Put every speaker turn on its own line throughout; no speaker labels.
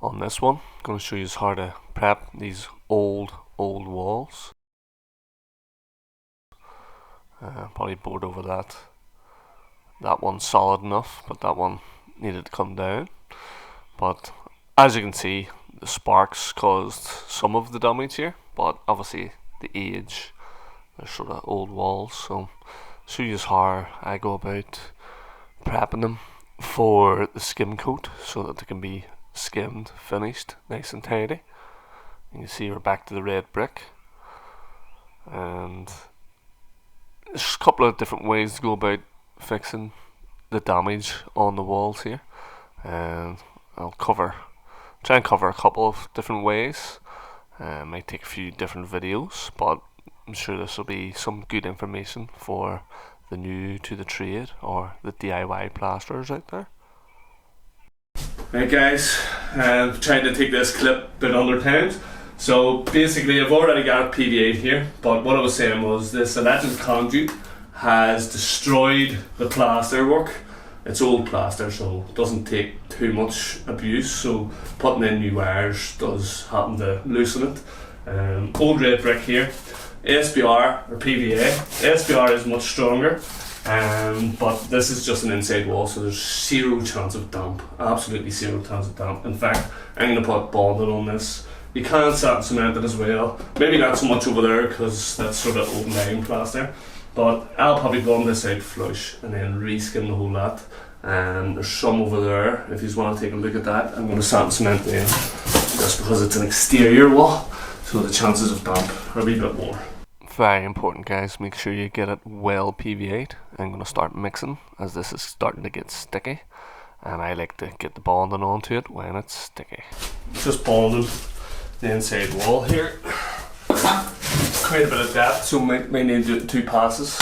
on this one. I'm going to show you how to prep these old walls. Probably bored over that. That one's solid enough, but that one needed to come down. But as you can see, the sparks caused some of the damage here, but obviously the age, they're sort of old walls. So show you how I go about prepping them for the skim coat so that they can be skimmed, finished, nice and tidy. You can see we're back to the red brick, and there's a couple of different ways to go about fixing the damage on the walls here, and I'll try and cover a couple of different ways. Might take a few different videos, but I'm sure this will be some good information for the new to the trade or the DIY plasterers out there. Right guys, I'm trying to take this clip a bit under times. So basically I've already got PVA here, but what I was saying was this electric conduit has destroyed the plaster work. It's old plaster, so it doesn't take too much abuse, so putting in new wires does happen to loosen it. Old red brick here, SBR or PVA. SBR is much stronger, but this is just an inside wall, so there's zero chance of damp, absolutely zero chance of damp. In fact, I'm going to put bonding on this. You can sand cement it as well, maybe not so much over there because that's sort of open line plaster, but I'll probably bond this out flush and then reskin the whole lot. And there's some over there, if you want to take a look at that. I'm going to sand cement them just because it's an exterior wall, so the chances of damp are a wee bit more. Very important guys, make sure you get it well PVA'd. I'm going to start mixing as this is starting to get sticky, and I like to get the bonding onto it when it's sticky. Just bonding the inside wall here. Quite a bit of depth, so might need to do it in 2 passes.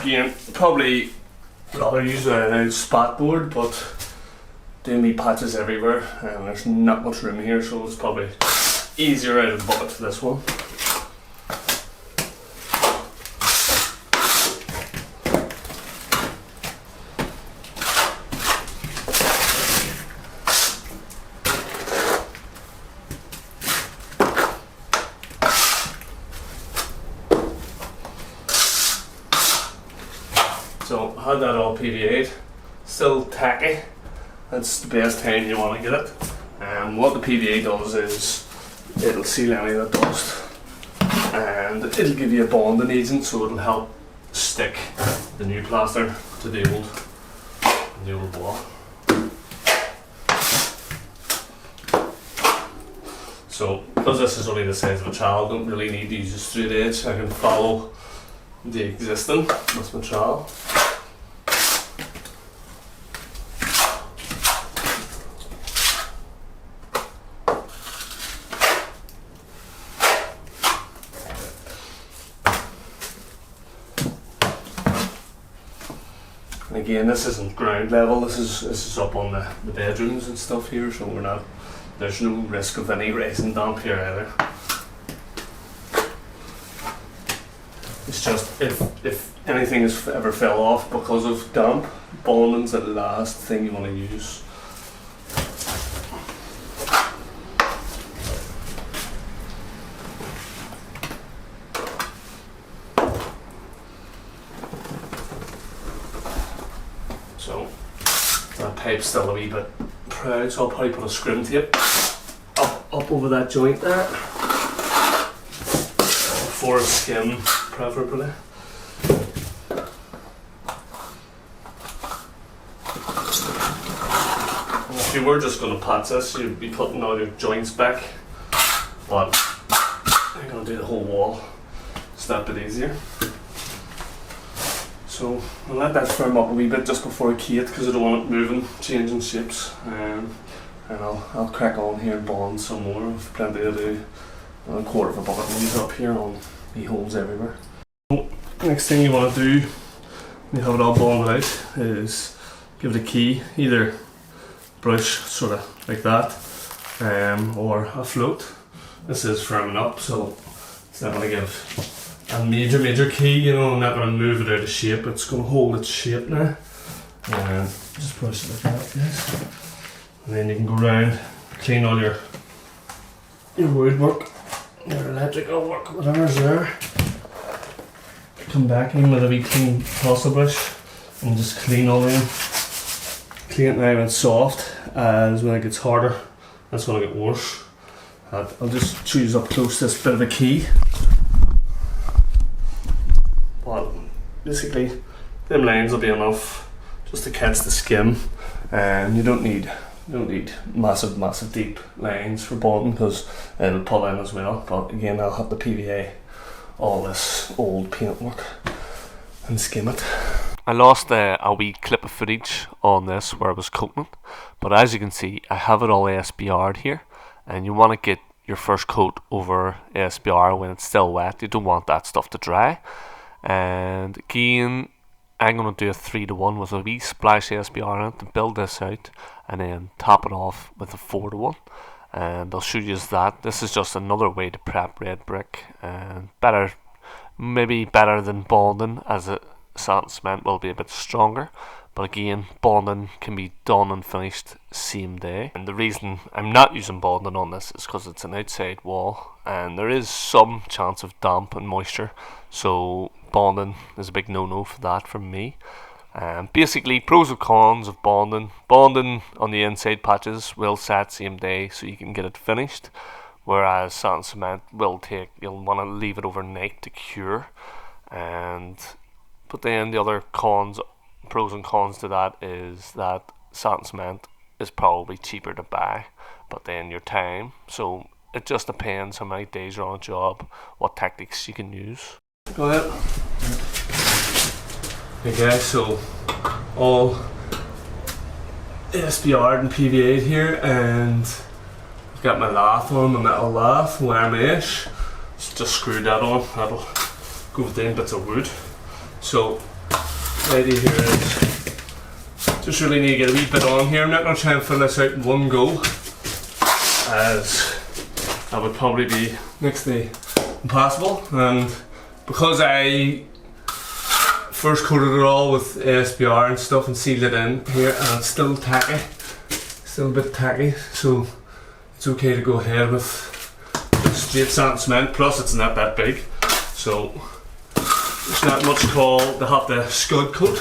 Again, probably rather use a spot board, but doing me patches everywhere, and there's not much room here, so it's probably easier out of the bucket for this one. So I had that all PVA'd, still tacky. That's the best time you want to get it. And what the PVA does is it'll seal any of the dust, and it'll give you a bonding agent, so it'll help stick the new plaster to the old wall. So because this is only the size of a trowel, I don't really need to use a straight edge. I can follow the existing with my trowel. And again, this isn't ground level, this is up on the bedrooms and stuff here, so there's no risk of any resin damp here either. It's just if anything has ever fell off because of damp, bonding's the last thing you want to use. So that pipe's still a wee bit proud, so I'll probably put a scrim tape up over that joint there for a skim, preferably. And if you were just going to patch this, you'd be putting all your joints back, but I'm going to do the whole wall. It's that bit easier. So I'll let that firm up a wee bit just before I key it, because I don't want it moving, changing shapes. And I'll crack on here and bond some more. I've plenty to do. A quarter of a bucket of these up here on the holes everywhere. So, next thing you want to do when you have it all bonded out is give it a key, either brush sort of like that, or a float. This is firming up, so it's not going to give a major key, you know. I'm not going to move it out of shape, it's going to hold its shape now. And just push it like that, yes. And then you can go around, clean all your woodwork, your electrical work, whatever's there. Come back in with a wee clean pasta brush and just clean all in. Clean it now when it's soft, as when it gets harder, that's when it gets worse. I'll just choose up close this bit of a key. But basically, them lines will be enough just to catch the skim, and you don't need massive deep lines for bonding because it'll pull in as well. But again, I'll have to PVA all this old paintwork and skim it. I lost a wee clip of footage on this where I was coating it, but as you can see, I have it all ASBR'd here, and you want to get your first coat over ASBR when it's still wet. You don't want that stuff to dry. And again, I'm going to do a 3-to-1 with a wee splash ASBR in it to build this out, and then top it off with a 4-to-1. And I'll show you that. This is just another way to prep red brick, and maybe better than bonding, as a sand cement will be a bit stronger. But again, bonding can be done and finished same day. And the reason I'm not using bonding on this is because it's an outside wall, and there is some chance of damp and moisture. So bonding is a big no-no for that from me. Basically, pros and cons of bonding. Bonding on the inside patches will set same day so you can get it finished, whereas sand cement will take, you'll want to leave it overnight to cure. But then the other pros and cons to that is that sand cement is probably cheaper to buy, but then your time. So it just depends how many days you're on a job, what tactics you can use. Go ahead. Okay guys, so all ASBR'd and PVA'd here, and I've got my lath on, my metal lath, wire mesh. Just screwed that on, that'll go with the bits of wood. So the idea here is just really need to get a wee bit on here. I'm not going to try and fill this out in one go, as that would probably be next to impossible. And because I first coated it all with ASBR and stuff and sealed it in here, and it's still tacky, still a bit tacky, so it's okay to go ahead with straight sand cement. Plus it's not that big, so there's not much call to have the scud coat.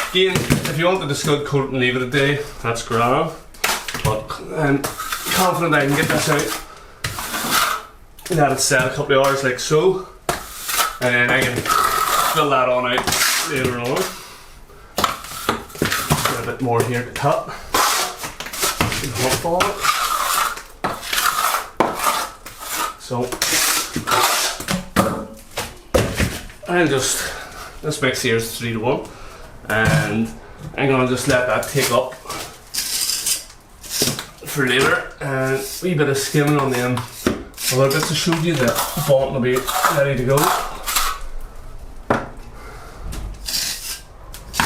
Again, if you wanted to scud coat and leave it a day, that's grand, but I'm confident I can get this out and let it set a couple of hours like so, and then I can fill that on out later on. Get a bit more here to cut. So I'll just, this mix here is 3-to-1, and I'm going to just let that take up for later, and a wee bit of skimming on them a little bit to show you that the bottom will be ready to go.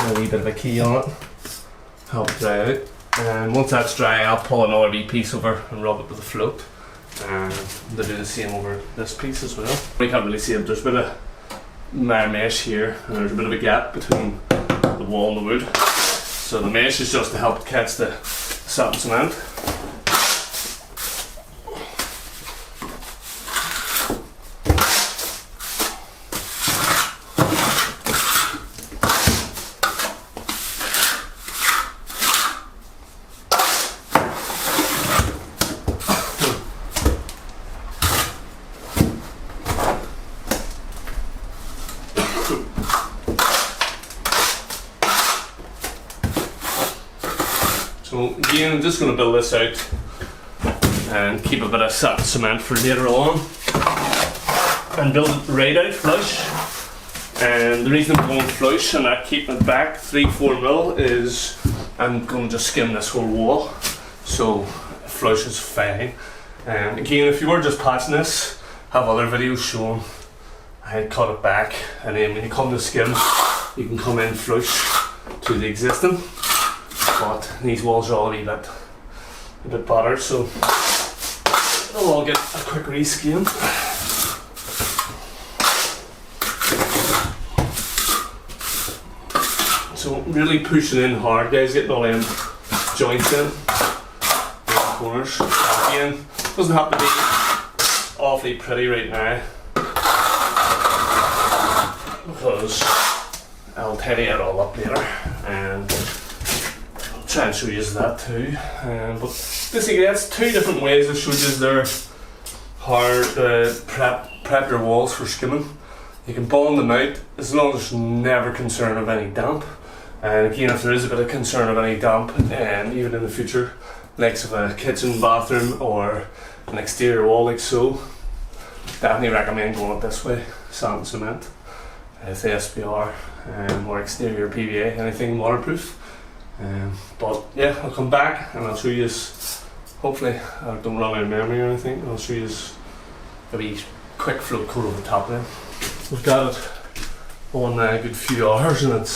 A wee bit of a key on it, help it dry out, and once that's dry I'll pull another wee piece over and rub it with a float, and they'll do the same over this piece as well. You can't really see it, there's a bit of mesh here, and there's a bit of a gap between the wall and the wood, so the mesh is just to help catch the sand cement. So again, I'm just going to build this out and keep a bit of sand cement for later on and build it right out flush. And the reason I'm going flush and not keeping it back 3-4 mil is I'm going to just skim this whole wall, so flush is fine. And again, if you were just patching this, have other videos showing I cut it back, and then when you come to skim you can come in flush to the existing. But these walls are all a bit battered, so they'll all get a quick reskim. So really pushing in hard, guys, getting all them joints in the corners. Again, doesn't have to be awfully pretty right now, because I'll tidy it all up later, and I'll try and show you that too. But basically, that's two different ways I've showed you there how to prep your walls for skimming. You can bond them out as long as there's never concern of any damp. And again, if there is a bit of concern of any damp, even in the future, likes of a kitchen, bathroom, or an exterior wall like so, definitely recommend going it this way, sand and cement, it's SPR, or exterior PVA, anything waterproof. But yeah, I'll come back and I'll show you, hopefully I don't run out of memory or anything, I'll show you a wee quick float coat over the top then. We've got it on a good few hours, and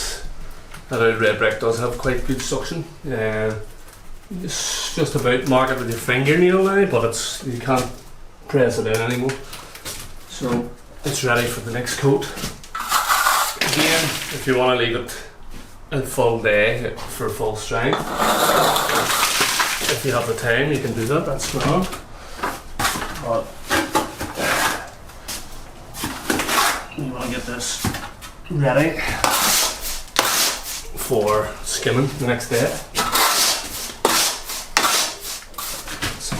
that red brick does have quite good suction. It's just about mark it with your fingernail now, but you can't press it in anymore. So it's ready for the next coat. Again, if you want to leave it a full day for full strength, if you have the time, you can do that. That's grand. But you want to get this ready for skimming the next day. So,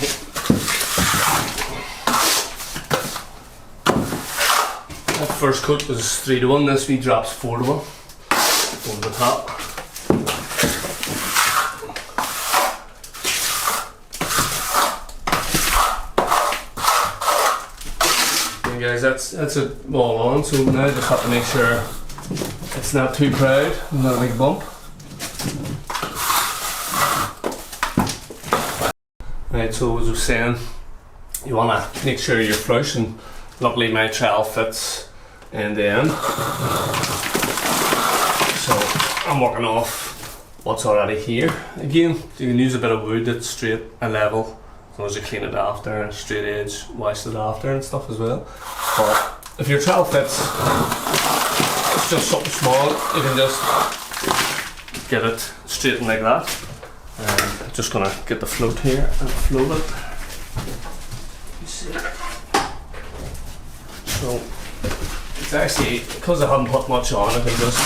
that first coat was 3-to-1, this wee drops 4-to-1 over the top. And guys, that's it all on, so now I just have to make sure it's not too proud, not a big bump. Right, so as I was saying, you want to make sure you're flush, and luckily my trowel fits end to end. So I'm working off what's already here. Again, you can use a bit of wood that's straight and level, as long as you clean it after, and straight edge, wash it after and stuff as well. But if your trowel fits, it's just something small, you can just get it straightened like that. And just gonna get the float here and float it. You see. So it's actually, because I haven't put much on, I can just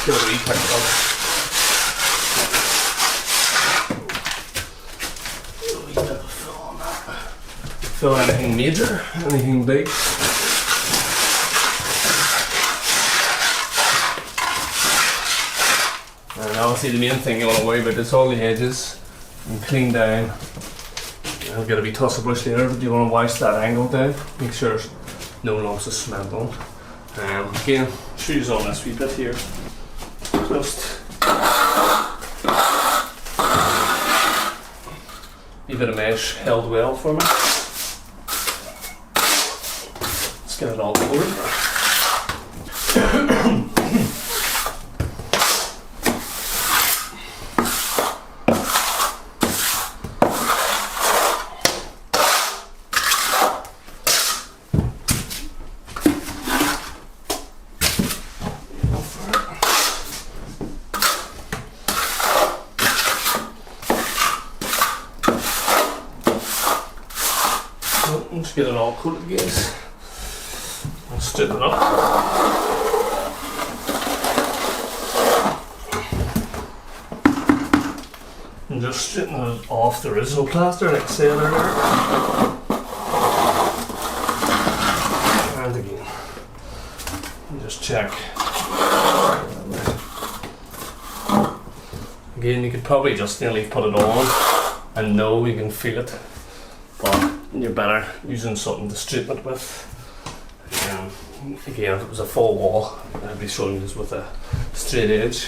give it a wee quick rub. A wee bit of fill on that. Fill anything major, anything big. And obviously the main thing you want to worry about is all the edges and clean down. I'll get a wee tussle brush later, but you want to wash that angle down. Make sure there's no lumps of cement on. Again, shoes on this wee bit here. Just a bit of mesh held well for me. Let's get it all covered. Let's get it all coated, guys. I'll straighten it up. And just straighten it off the original plaster, like I said earlier. And again. And just check. Again, you could probably just nearly put it on and know you can feel it. But you're better using something to straighten it with. Again, if it was a full wall, I'd be showing this with a straight edge.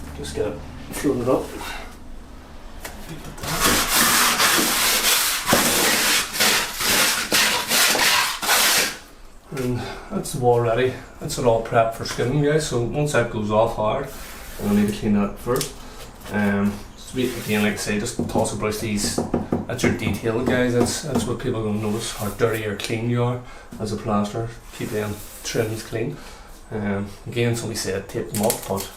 And just get it floated up. And that's the wall ready. That's it all prepped for skimming, guys. So once that goes off hard, I'll need to clean that first. Again, like I say, just toss and brush these. That's your detail, guys. That's what people are going to notice, how dirty or clean you are as a plasterer. Keep them trims clean. Again, somebody said tape them up, but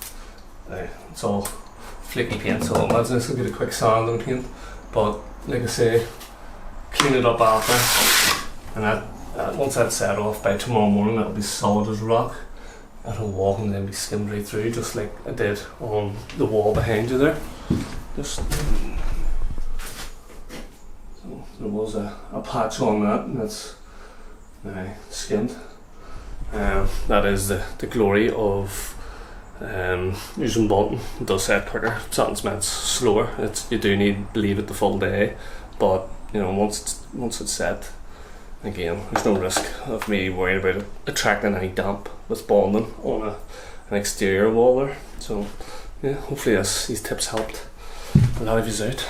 it's all flaky paint, so I imagine this will get a quick sand and paint. But like I say, clean it up after, and that once that's set off by tomorrow morning, it'll be solid as rock. It'll walk and then be skimmed right through, just like I did on the wall behind you there. Just so there was a patch on that, and that's now skimmed. That is the glory of using button. It does set quicker. Something's meant slower. You do need to leave it the full day, but you know, once it's set, again, there's no risk of me worrying about it attracting any damp with bonding on an exterior wall there. So yeah, hopefully these tips helped a lot of you out.